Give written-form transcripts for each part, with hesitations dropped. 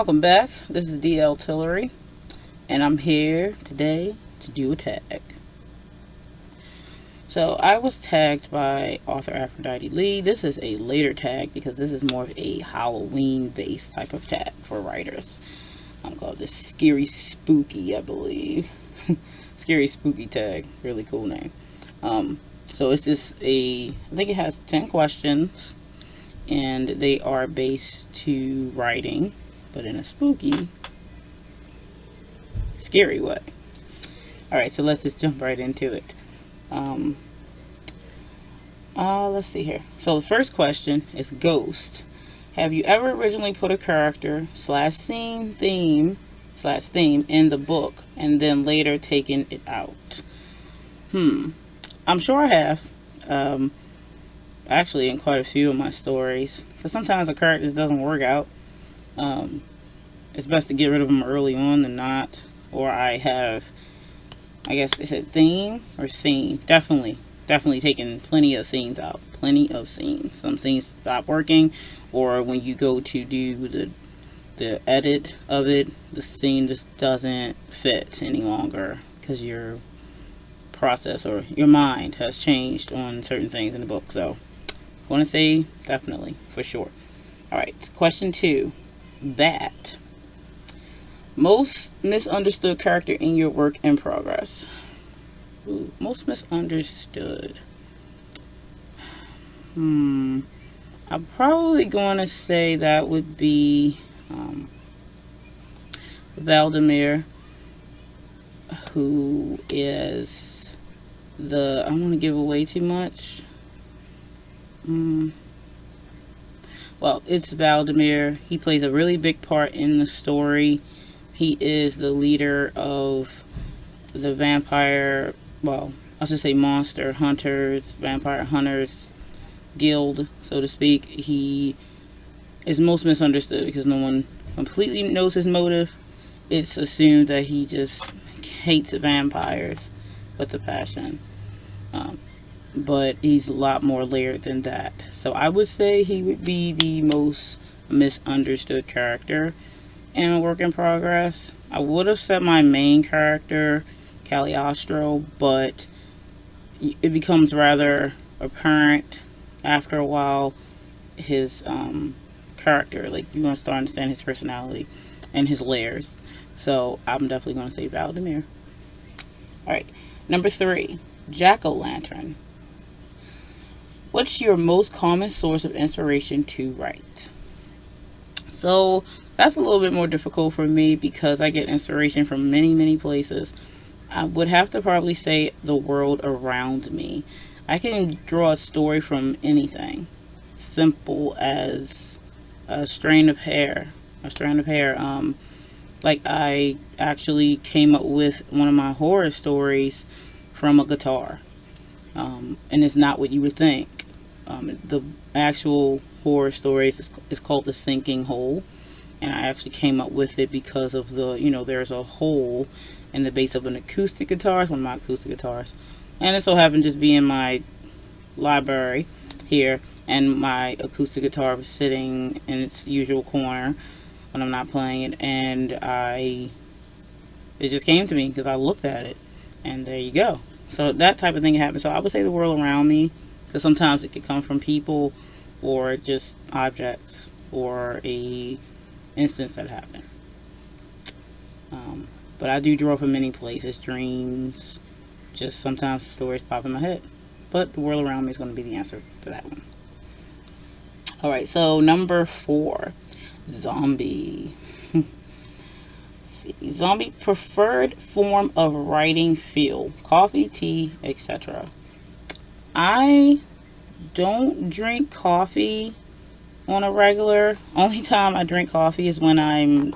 Welcome back. This is D.L Tillery, and I'm here today to do a tag. So I was tagged by author Aphrodite Lee. This is a later tag because this is more of a Halloween-based type of tag for writers. I'm called this Scary Spooky, I believe. Scary Spooky tag. Really cool name. So it's just I think it has 10 questions, and they are based to writing, but in a spooky, scary way. Alright, so let's just jump right into it. Let's see here. So the first question is ghost. Have you ever originally put a character / scene theme in the book and then later taken it out? I'm sure I have. Actually, in quite a few of my stories. Because sometimes the characters doesn't work out. It's best to get rid of them early on than not. Or I have, I guess they said theme or scene. Definitely taking plenty of scenes out. Plenty of scenes. Some scenes stop working, or when you go to do the edit of it, the scene just doesn't fit any longer because your process or your mind has changed on certain things in the book. So I'm going to say definitely, for sure. Alright, question 2. That most misunderstood character in your work in progress. Ooh, most misunderstood. I'm probably going to say that would be Valdemir, who is I don't want to give away too much. Well, it's Valdemir. He plays a really big part in the story. He is the leader of the vampire, well, I should say monster hunters, vampire hunters guild, so to speak. He is most misunderstood because no one completely knows his motive. It's assumed that he just hates vampires with a passion. But he's a lot more layered than that. So I would say he would be the most misunderstood character in a work in progress. I would have said my main character, Cagliostro, but it becomes rather apparent after a while his character. Like, you want to start to understand his personality and his layers. So I'm definitely going to say Valdemir. Alright, number 3, Jack-o'-lantern. What's your most common source of inspiration to write? So that's a little bit more difficult for me because I get inspiration from many places. I would have to probably say the world around me. I can draw a story from anything. Simple as a strand of hair. Like, I actually came up with one of my horror stories from a guitar. And it's not what you would think. The actual horror stories is called The Sinking Hole. And I actually came up with it because of there's a hole in the base of an acoustic guitar. It's one of my acoustic guitars. And it so happened just be in my library here. And my acoustic guitar was sitting in its usual corner when I'm not playing it. And it just came to me because I looked at it. And there you go. So that type of thing happened. So I would say the world around me, because sometimes it could come from people or just objects or a instance that happened. But I do draw from many places, dreams, just sometimes stories pop in my head. But the world around me is going to be the answer for that one. Alright, so number 4, zombie. Zombie preferred form of writing feel, coffee, tea, etc. I don't drink coffee on a regular. Only time I drink coffee is when I'm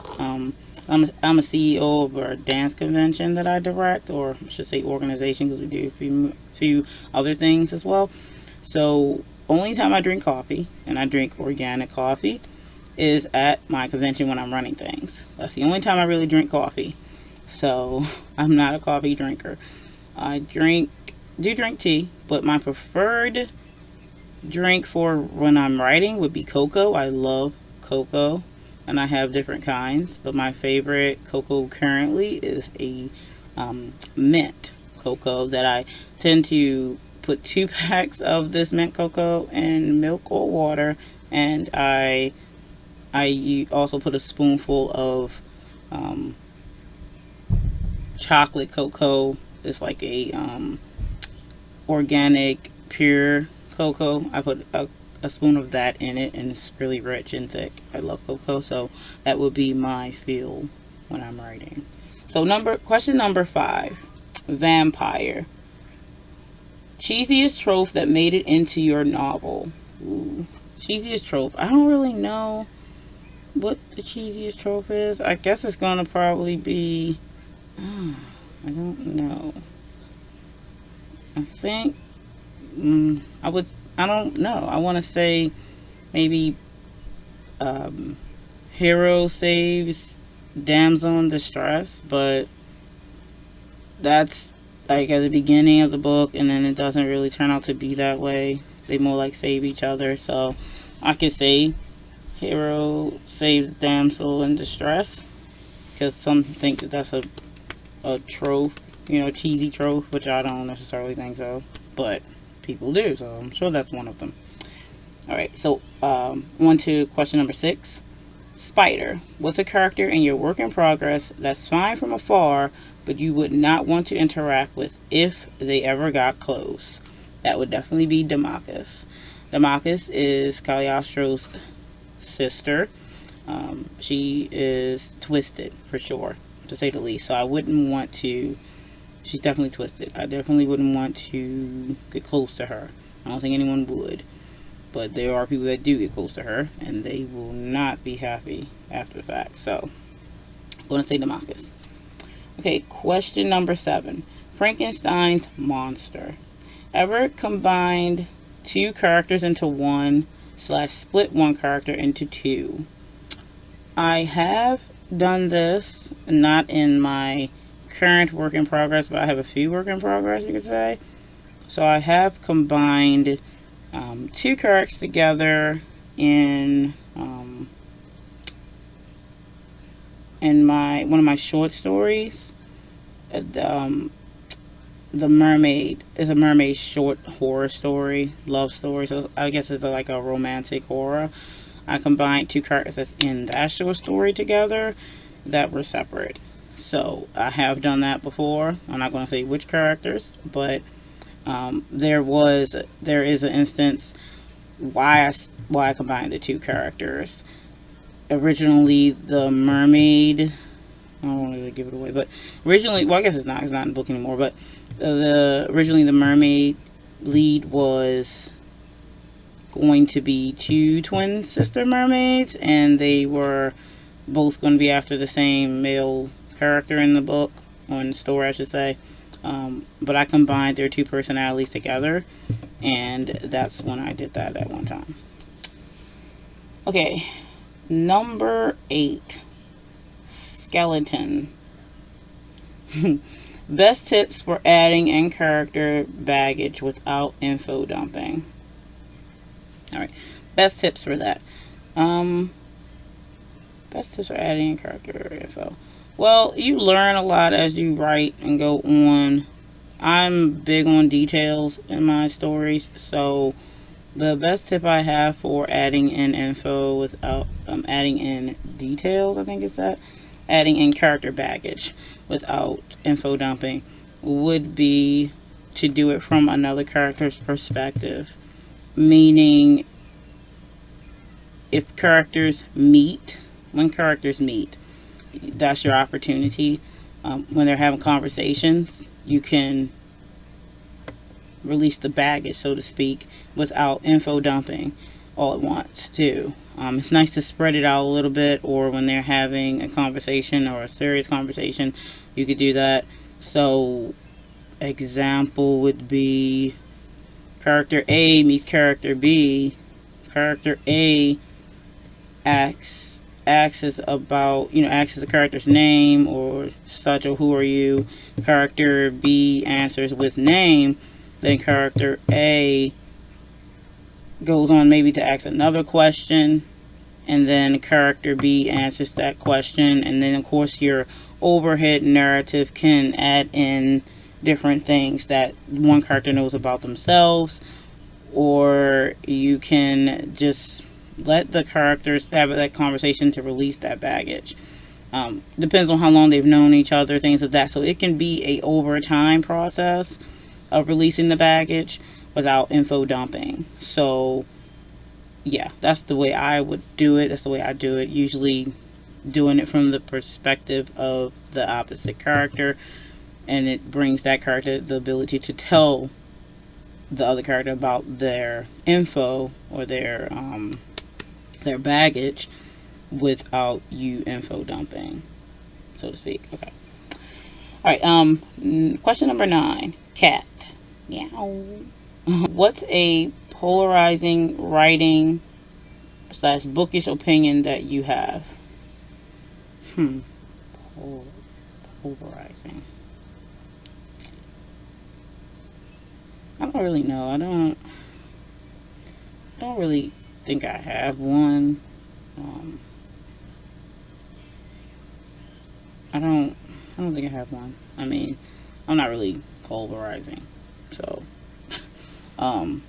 a CEO of a dance convention that I direct, or I should say organization, because we do a few other things as well. So only time I drink coffee, and I drink organic coffee, is at my convention when I'm running things. That's the only time I really drink coffee. So I'm not a coffee drinker. I do drink tea, but my preferred drink for when I'm writing would be cocoa. I love cocoa. and I have different kinds, but my favorite cocoa currently is a mint cocoa that I tend to put 2 packs of this mint cocoa in milk or water, and I also put a spoonful of chocolate cocoa. It's like a organic pure cocoa. I put a spoon of that in it, and it's really rich and thick. I love cocoa, so that would be my feel when I'm writing. So question number 5, vampire. Cheesiest trope that made it into your novel. Ooh, cheesiest trope. I don't really know what the cheesiest trope is. I guess it's gonna probably be. I don't know. I think I don't know. I want to say maybe hero saves damsel in distress, but that's like at the beginning of the book, and then it doesn't really turn out to be that way. They more like save each other. So I could say hero saves damsel in distress, because some think that that's a trope, cheesy trope, which I don't necessarily think so, but people do, so I'm sure that's one of them. Alright, so on to question number 6. Spider. What's a character in your work in progress that's fine from afar, but you would not want to interact with if they ever got close? That would definitely be Demachus. Demachus is Cagliostro's sister. She is twisted, for sure, to say the least. So I wouldn't want to. She's definitely twisted. I definitely wouldn't want to get close to her. I don't think anyone would. But there are people that do get close to her, and they will not be happy after the fact. So I'm going to say Demachus. Okay, question number 7. Frankenstein's monster. Ever combined 2 characters into one / split one character into 2? I have done this, not in my current work in progress, but I have a few work in progress, you could say. So I have combined 2 characters together in one of my short stories. The Mermaid is a mermaid short horror story, love story. So I guess it's like a romantic horror. I combined 2 characters that's in that short story together that were separate. So I have done that before. I'm not going to say which characters, but there is an instance why I combined the 2 characters. Originally, the mermaid. I don't want to really give it away, but originally, well, I guess it's not in the book anymore. But originally the mermaid lead was going to be 2 twin sister mermaids, and they were both going to be after the same male character in the book, or in the story I should say. But I combined their 2 personalities together, and that's when I did that at one time. Okay, number 8. Skeleton. Best tips for adding in character baggage without info dumping. Alright, best tips for that. Best tips for adding in character info. Well, you learn a lot as you write and go on. I'm big on details in my stories, so the best tip I have for adding in info without adding in details, I think it's that, adding in character baggage without info dumping, would be to do it from another character's perspective. Meaning, if characters meet, when characters meet, that's your opportunity. When they're having conversations, you can release the baggage, so to speak, without info dumping all at once too. It's nice to spread it out a little bit, or when they're having a conversation or a serious conversation, you could do that. So example would be character A meets character B. Character A asks the character's name or such, or who are you. Character B answers with name. Then character A goes on maybe to ask another question, and then character B answers that question, and then of course your overhead narrative can add in different things that one character knows about themselves, or you can just let the characters have that conversation to release that baggage. Depends on how long they've known each other, things of that. So it can be a overtime process of releasing the baggage without info dumping. So yeah, that's the way I would do it. That's the way I do it. Usually doing it from the perspective of the opposite character, and it brings that character the ability to tell the other character about their info or their baggage without you info dumping, so to speak. Okay. All right. Question number 9. Cat. Meow. What's a polarizing writing / bookish opinion that you have? Polarizing. I don't really know. I don't really think I have one. I don't think I have one. I mean, I'm not really polarizing, so I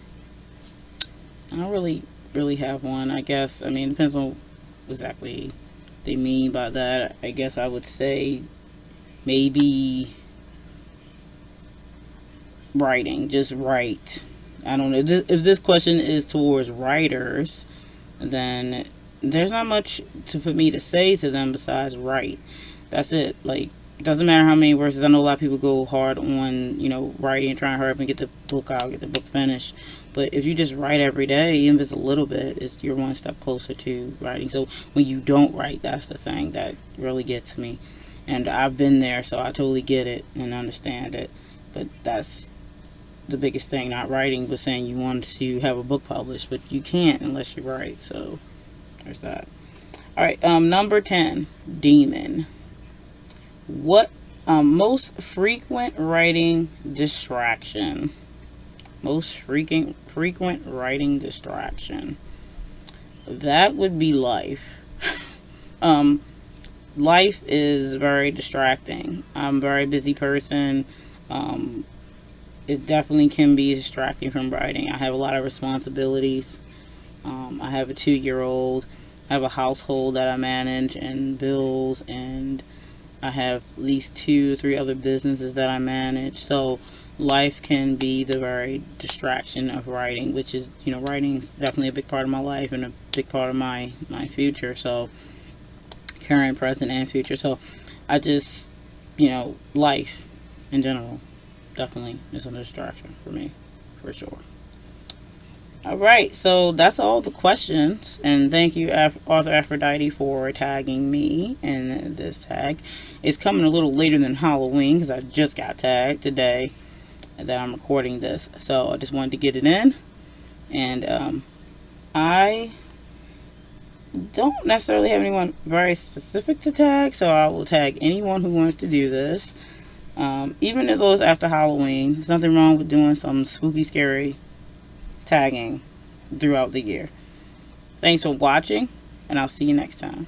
don't really have one. I guess, I mean, it depends on exactly what they mean by that. I guess I would say maybe writing, just write. I don't know if this question is towards writers, then there's not much for me to say to them besides write. That's it. Like, doesn't matter how many verses. I know a lot of people go hard on, writing and trying to hurry up and get the book out, get the book finished. But if you just write every day, even if it's a little bit, you're one step closer to writing. So when you don't write, that's the thing that really gets me. And I've been there, so I totally get it and understand it. But that's the biggest thing. Not writing, but saying you want to have a book published, but you can't unless you write. So there's that. All right. Number 10, demon. What most frequent writing distraction? Most frequent writing distraction. That would be life. Life is very distracting. I'm a very busy person. It definitely can be distracting from writing. I have a lot of responsibilities. I have a 2-year-old. I have a household that I manage and bills, and I have at least 2 or 3 other businesses that I manage. So life can be the very distraction of writing, which is, writing is definitely a big part of my life and a big part of my future. So current, present, and future. So I just, life in general definitely is a distraction for me, for sure. All right, so that's all the questions, and thank you, Author Aphrodite, for tagging me in this tag. It's coming a little later than Halloween because I just got tagged today that I'm recording this, so I just wanted to get it in. And I don't necessarily have anyone very specific to tag, so I will tag anyone who wants to do this. Even if those after Halloween, there's nothing wrong with doing some spooky, scary tagging throughout the year. Thanks for watching, and I'll see you next time.